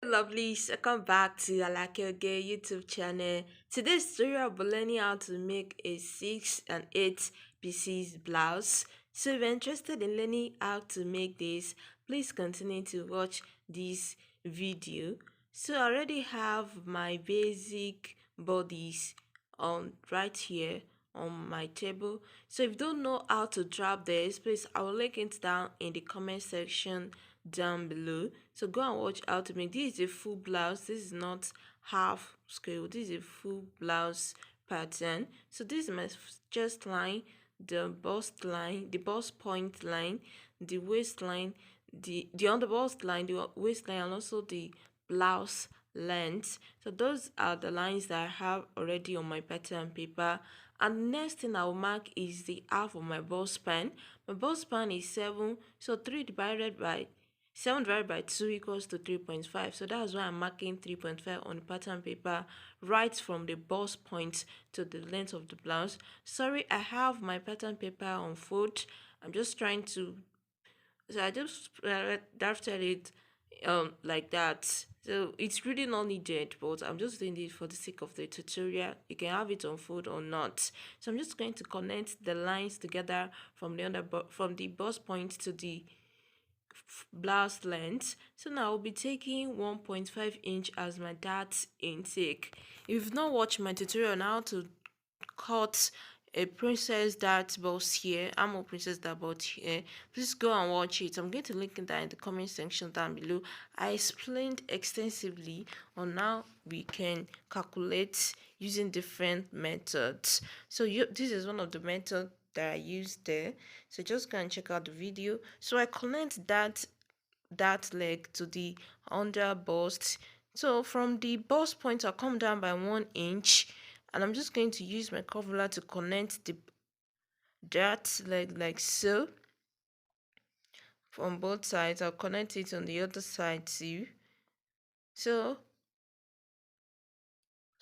Lovelies, welcome back to Alake YouTube channel. Today's tutorial I'll be learning how to make a 6 and 8 pieces blouse. So if you're interested in learning how to make this, please continue to watch this video. So I already have my basic bodies on right here on my table. So if you don't know how to drop this, please I will link it down in the comment section down below. So go and watch how to make this. Is a full blouse. This is not half scale. This is a full blouse pattern. So this is my chest line, the bust line, the bust point line, the waistline, the on the bust line, the waistline, and also the blouse length. So those are the lines that I have already on my pattern paper. And next thing I will mark is the half of my bust span. My bust span is 7, so 7 divided by 2 equals to 3.5. So that's why I'm marking 3.5 on the pattern paper right from the bust point to the length of the blouse. Sorry, I have my pattern paper on fold. I'm just trying to, so I just drafted it like that. So it's really not needed, but I'm just doing it for the sake of the tutorial. You can have it on fold or not. So I'm just going to connect the lines together from from the bust point to the blouse length. So now I'll be taking 1.5 inch as my dart intake. If you've not watched my tutorial on how to cut a princess dart box here, I'm a princess dart box here, please go and watch it. I'm going to link it down in the comment section down below. I explained extensively on how we can calculate using different methods. So this is one of the methods that I used there. So just go and check out the video. So I connect that leg to the under bust. So from the bust point, I'll come down by 1 inch, and I'm just going to use my curve ruler to connect that leg like so. From both sides, I'll connect it on the other side too. So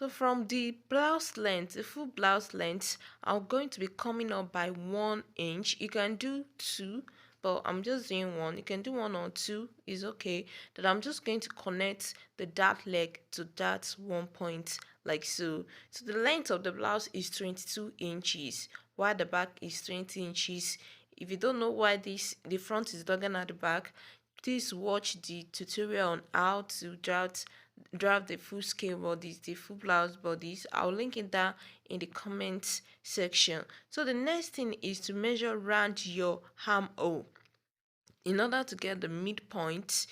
from the blouse length, the full blouse length, I'm going to be coming up by 1 inch. You can do 2, but I'm just doing 1. You can do 1 or 2, is okay. Then I'm just going to connect the dart leg to that 1 point like so. So the length of the blouse is 22 inches, while the back is 20 inches. If you don't know why the front is longer than the back, please watch the tutorial on how to draft the full scale bodies, the full blouse bodies. I'll link it down in the comments section. So the next thing is to measure around your armhole in order to get the midpoint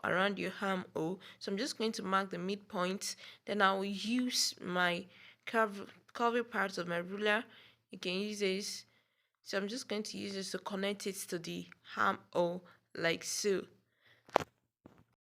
around your armhole. So I'm just going to mark the midpoint. Then I will use my curvy parts of my ruler. You can use this. So I'm just going to use this to connect it to the armhole like so.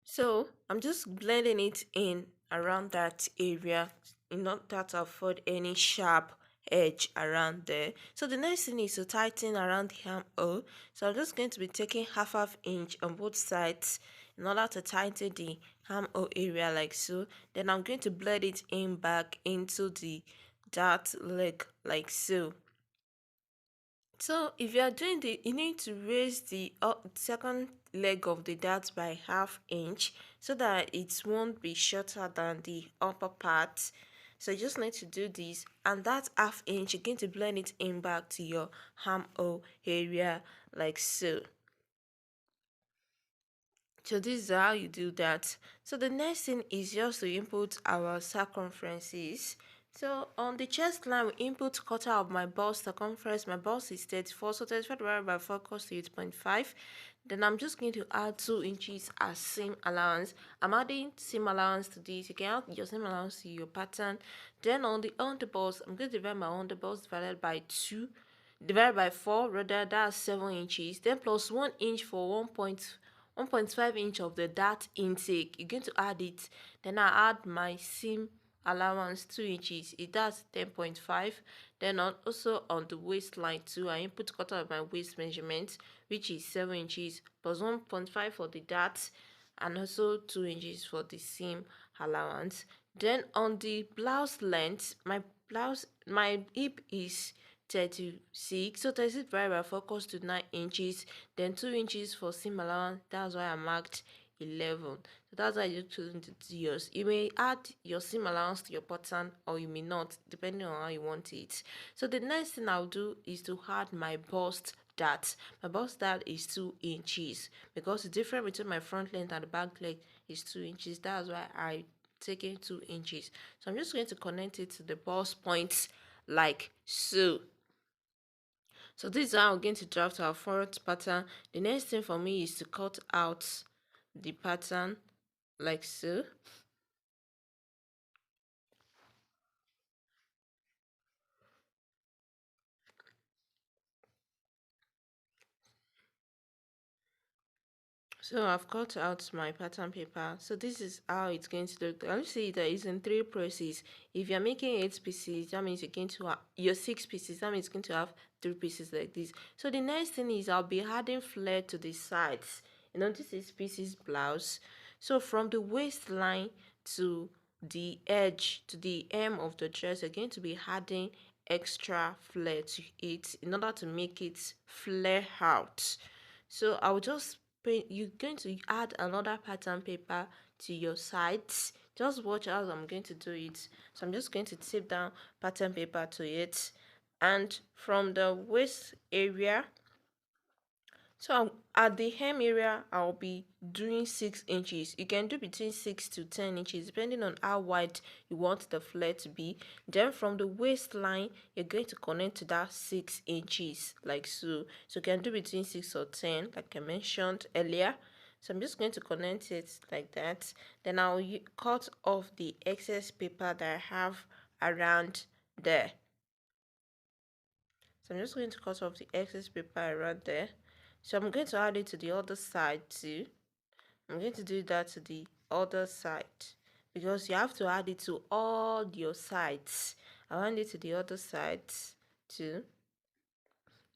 So I'm just blending it in around that area in order to avoid any sharp edge around there. So the next thing is to tighten around the armhole. So I'm just going to be taking half inch on both sides in order to tighten the armhole area like so. Then I'm going to blend it in back into the dart leg like so. So if you are doing you need to raise the second leg of the dart by ½ inch so that it won't be shorter than the upper part. So you just need to do this, and that ½ inch you're going to blend it in back to your armhole area like so. So this is how you do that. So the next thing is just to input our circumferences. So on the chest line, we input quarter of my bust circumference. My bust is 34, so 34 divided by 4 equals to 8.5. Then I'm just going to add 2 inches as seam allowance. I'm adding seam allowance to this. You can add your seam allowance to your pattern. Then on the underbust, I'm going to divide my underbust divided by 4, rather, that's 7 inches. Then plus 1 inch for 1.5 inch of the dart intake. You're going to add it. Then I add my seam allowance 2 inches. That's 10.5. Then also on the waistline too, I input quarter of my waist measurement, which is 7 inches, plus 1.5 for the dart, and also 2 inches for the seam allowance. Then on the blouse length, my hip is 36, so 36 divided by 4 equals to 9 inches. Then 2 inches for seam allowance, that's why I marked 11. So that's how you choose to do yours. You may add your seam allowance to your pattern or you may not, depending on how you want it. So the next thing I'll do is to add my bust dart. My bust dart is 2 inches because the difference between my front length and the back leg is 2 inches. That's why I taking 2 inches. So I'm just going to connect it to the bust points like so. So this is how I'm going to draft our front pattern. The next thing for me is to cut out the pattern like so. So I've cut out my pattern paper. So this is how it's going to look. I'll see that it's in 3 presses. If you're making 8 pieces, that means you're going to have your 6 pieces. That means it's going to have 3 pieces like this. So the next thing is I'll be adding flare to the sides. This is PIECES blouse. So from the waistline to the edge, to the hem of the dress, you're going to be adding extra flare to it in order to make it flare out. So I'll just paint. You're going to add another pattern paper to your sides. Just watch as I'm going to do it. So I'm just going to tape down pattern paper to it, and from the waist area, so at the hem area, I'll be doing 6 inches. You can do between 6 to 10 inches depending on how wide you want the flare to be. Then from the waistline, you're going to connect to that 6 inches like so. So you can do between 6 or 10 like I mentioned earlier. So I'm just going to connect it like that. Then I'll cut off the excess paper that I have around there. So I'm just going to cut off the excess paper around there. So I'm going to add it to the other side too. I'm going to do that to the other side because you have to add it to all your sides. I'll add it to the other sides too.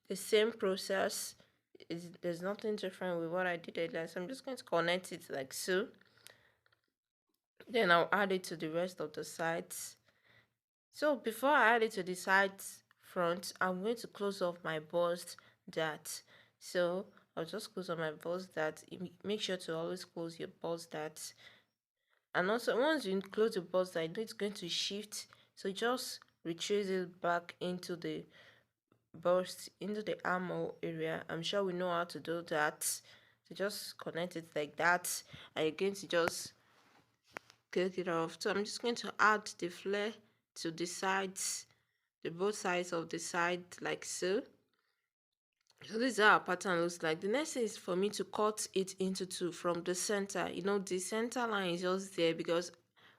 The same process. There's nothing different with what I did earlier. So I'm just going to connect it like so. Then I'll add it to the rest of the sides. So before I add it to the sides front, I'm going to close off my bust dart. So I'll just close on my bust dart. Make sure to always close your bust dart. And also once you close the bust dart, it's going to shift. So just retrace it back into the bust, into the armhole area. I'm sure we know how to do that. So just connect it like that. And you're going to just get it off. So I'm just going to add the flare to the sides, the both sides of the side like so. So this is how our pattern looks like. The next thing is for me to cut it into 2 from the center. The center line is just there because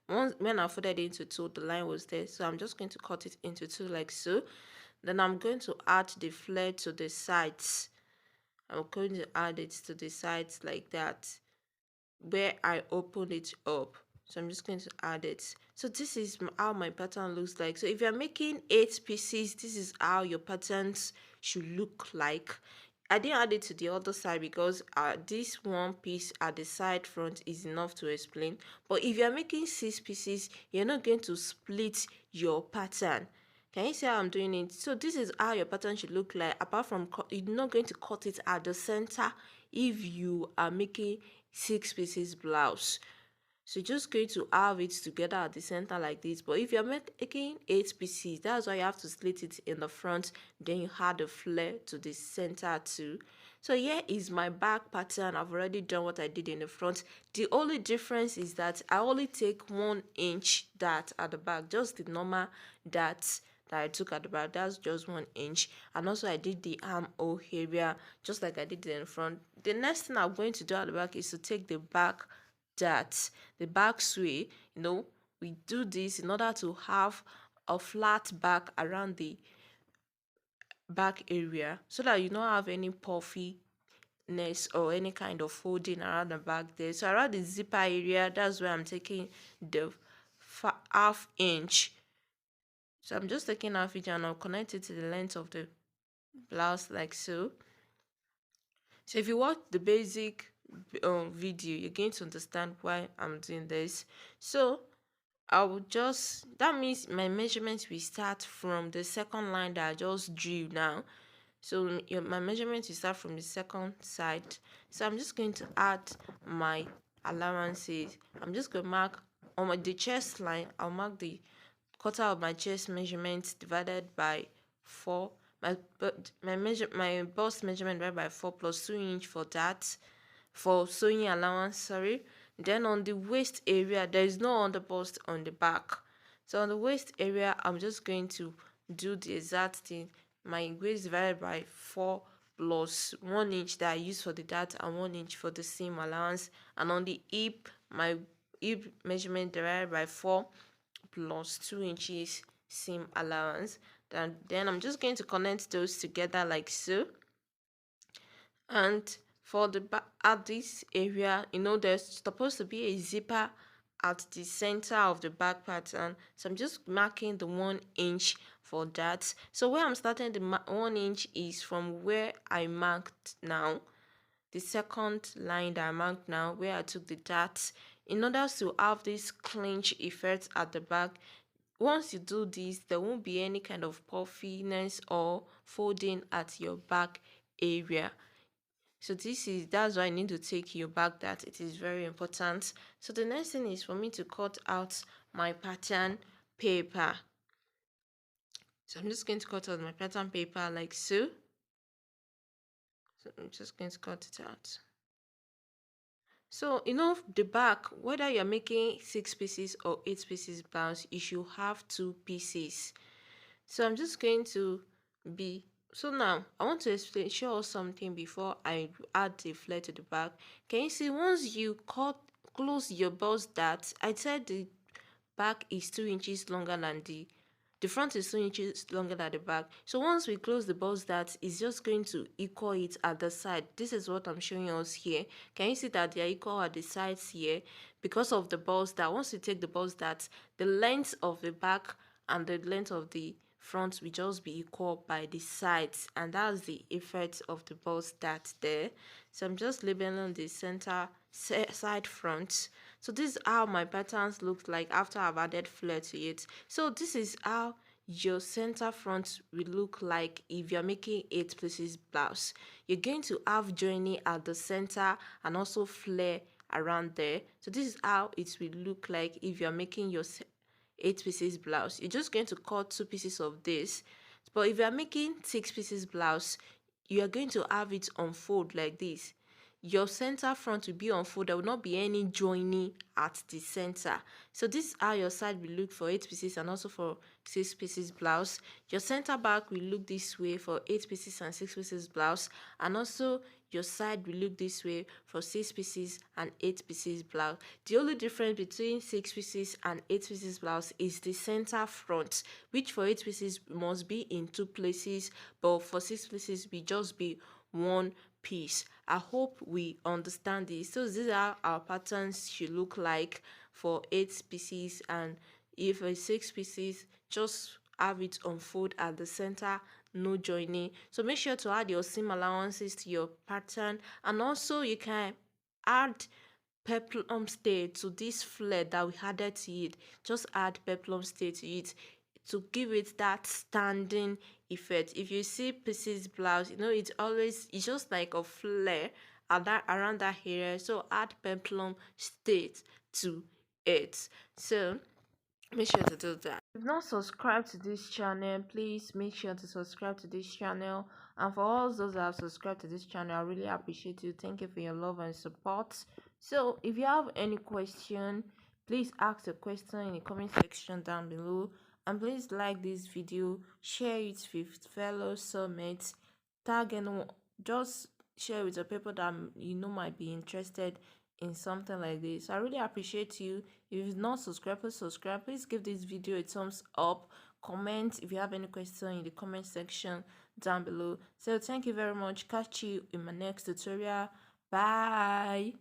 when I folded it into 2, the line was there. So I'm just going to cut it into 2 like so. Then I'm going to add the flare to the sides. I'm going to add it to the sides like that, where I open it up. So I'm just going to add it. So this is how my pattern looks like. So if you're making 8 pieces, this is how your patterns should look like. I didn't add it to the other side because this one piece at the side front is enough to explain. But if you're making 6 pieces, you're not going to split your pattern. Can you see how I'm doing it? So this is how your pattern should look like. Apart from you're not going to cut it at the center if you are making 6 pieces blouse. So you're just going to have it together at the center like this. But if you're making 8 pieces, that's why you have to split it in the front. Then you add the flare to the center too. So here is my back pattern. I've already done what I did in the front. The only difference is that I only take 1 inch dart at the back, just the normal darts that I took at the back. That's just 1 inch. And also I did the armhole area just like I did in the front. The next thing I'm going to do at the back is to take the back dart, the back sway. We do this in order to have a flat back around the back area so that you don't have any puffiness or any kind of folding around the back there. So around the zipper area, that's where I'm taking the half inch. So I'm just taking half inch and I'll connect it to the length of the blouse like so. So if you watch the basic video, you're going to understand why I'm doing this. So I will that means my measurements will start from the second line that I just drew now. So my measurement will start from the second side. So I'm just going to add my allowances. I'm just going to mark on the chest line. I'll mark the quarter of my chest measurement divided by 4. My bust measurement divided by 4 plus 2 inch for that, for sewing allowance, sorry. Then on the waist area, there is no underbust on the back. So on the waist area, I'm just going to do the exact thing. My waist divided by 4 plus 1 inch that I use for the dart and 1 inch for the seam allowance. And on the hip, my hip measurement divided by 4 plus 2 inches seam allowance. Then I'm just going to connect those together like so. And for the back at this area, there's supposed to be a zipper at the center of the back pattern, so I'm just marking the 1 inch for that. So where I'm starting the 1 inch is from where I marked now, the second line that I marked now, where I took the dart. In order to have this clinch effect at the back, once you do this, there won't be any kind of puffiness or folding at your back area. So that's why I need to take you back, that it is very important. So the next thing is for me to cut out my pattern paper. So I'm just going to cut out my pattern paper like so. So I'm just going to cut it out. So the back, whether you're making 6 pieces or 8 pieces blouse, you should have 2 pieces. So I'm just going to be so now I want to show us something before I add the flare to the back. Can you see, once you close your bust dart, I said the back is 2 inches longer than the front is 2 inches longer than the back. So once we close the bust dart, it's just going to equal it at the side. This is what I'm showing us here. Can you see that they are equal at the sides here because of the bust dart? Once you take the bust dart, the length of the back and the length of the front will just be equal by the sides, and that's the effect of the bust dart there. So I'm just labeling the center side front. So this is how my patterns look like after I've added flare to it. So this is how your center front will look like if you're making 8 pieces blouse. You're going to have joining at the center and also flare around there. So this is how it will look like if you're making your 8 pieces blouse. You're just going to cut 2 pieces of this. But if you're making 6 pieces blouse, you are going to have it unfold like this. Your center front will be unfold. There will not be any joining at the center. So this is how your side will look for 8 pieces and also for 6 pieces blouse. Your center back will look this way for 8 pieces and 6 pieces blouse, and also your side will look this way for 6 pieces and 8 pieces blouse. The only difference between 6 pieces and 8 pieces blouse is the center front, which for 8 pieces must be in 2 places, but for 6 pieces will just be 1 piece. I hope we understand this. So these are our patterns should look like for 8 pieces, and if for 6 pieces, just have it unfold at the center, no joining. So make sure to add your seam allowances to your pattern, and also you can add peplum stay to this flare that we added to it. Just add peplum stay to it to give it that standing effect. If you see pieces blouse, it's just like a flare around that area. So add peplum stay to it. So make sure to do that. If you've not subscribed to this channel, please make sure to subscribe to this channel. And for all those that have subscribed to this channel, I really appreciate you. Thank you for your love and support. So if you have any question, please ask the question in the comment section down below. And please like this video, share it with fellow soulmates, tag anyone, just share with the people that might be interested in something like this. I really appreciate you. If you've not subscribed, please subscribe. Please give this video a thumbs up. Comment if you have any question in the comment section down below. So thank you very much. Catch you in my next tutorial. Bye.